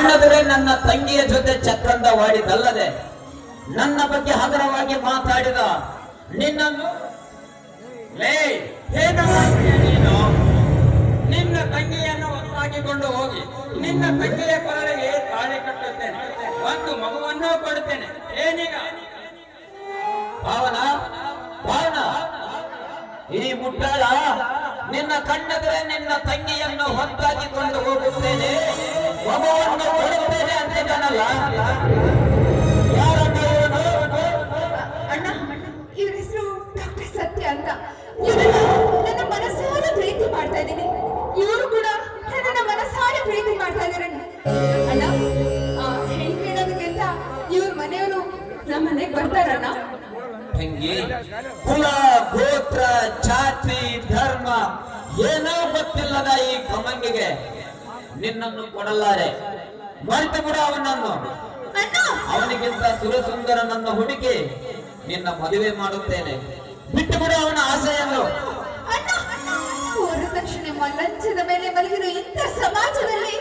ಕಣ್ಣೆದುರೇ ನನ್ನ ತಂಗಿಯ ಜೊತೆ ಚಕ್ಕಂದವಾಡಿದಲ್ಲದೆ ನನ್ನ ಬಗ್ಗೆ ಹಗುರವಾಗಿ ಮಾತಾಡಿದ ನಿನ್ನನ್ನು ಏನು ಮಾಡ್ತೀಯ ನೀನು? ನಿನ್ನ ತಂಗಿಯನ್ನು ಒತ್ತಾಗಿಕೊಂಡು ಹೋಗಿ ನಿನ್ನ ತಂಗಿಯ ಕೊರಳಿಗೆ ತಾಳಿ ಕಟ್ಟುತ್ತೇನೆ, ಒಂದು ಮಗುವನ್ನೂ ಕೊಡುತ್ತೇನೆ. ಏನೀಗ ಭಾವನ ಭಾವನ, ಈ ಮುಟ್ಟಾಳ ನಿನ್ನ ಕಣ್ಣೆದುರೇ ನಿನ್ನ ತಂಗಿಯನ್ನು ಹೊತ್ತಾಗಿಕೊಂಡು ಹೋಗುತ್ತೇನೆ, ಮಗುವನ್ನು ಕೊಡುತ್ತೇನೆ ಅಂತಿದ್ದಾನಲ್ಲ. ಯಾರನ್ನ ಇವನು? ಅಣ್ಣ, ಇವ್ರ ಹೆಸರು ಡಾಕ್ಟರ್ ಸತ್ಯ ಅಂತ. ಇವ್ರನ್ನ ನನ್ನ ಮನಸಾರ ಪ್ರೀತಿ ಮಾಡ್ತಾ ಇದ್ದೀನಿ. ಇವರು ಕೂಡ ನನ್ನ ಮನಸಾರ ಪ್ರೀತಿ ಮಾಡ್ತಾ ಇದ್ದಾರೆ ಅಣ್ಣ. ಹೆಣ್ ಕೇಳೋದಕ್ಕಿಂತ ಇವ್ರ ಮನೆಯವರು ನಮ್ಮ ಮನೆಗೆ ಬರ್ತಾರಣ್ಣ. ತಂಗಿ, ಕುಲ ಗೋತ್ರ ಜಾತಿ ಧರ್ಮ ಏನೋ ಗೊತ್ತಿಲ್ಲದ ಈ ಕಮಂಗಿಗೆ ನಿನ್ನನ್ನು ಕೊಡಲಾರೆ. ಮರೆತು ಬಿಡು ಅವನನ್ನು. ಅವನಿಗಿಂತ ಸುರಸುಂದರನನ್ನು ಹುಡುಕಿ ನಿನ್ನ ಮದುವೆ ಮಾಡುತ್ತೇನೆ. ಬಿಟ್ಟು ಬಿಡು ಅವನ ಆಸೆಯನ್ನು. ವರದಕ್ಷಿಣೆ ಲಂಚದ ಮೇಲೆ ಮಲಗಿರೋ ಇಂಥ ಸಮಾಜದಲ್ಲಿ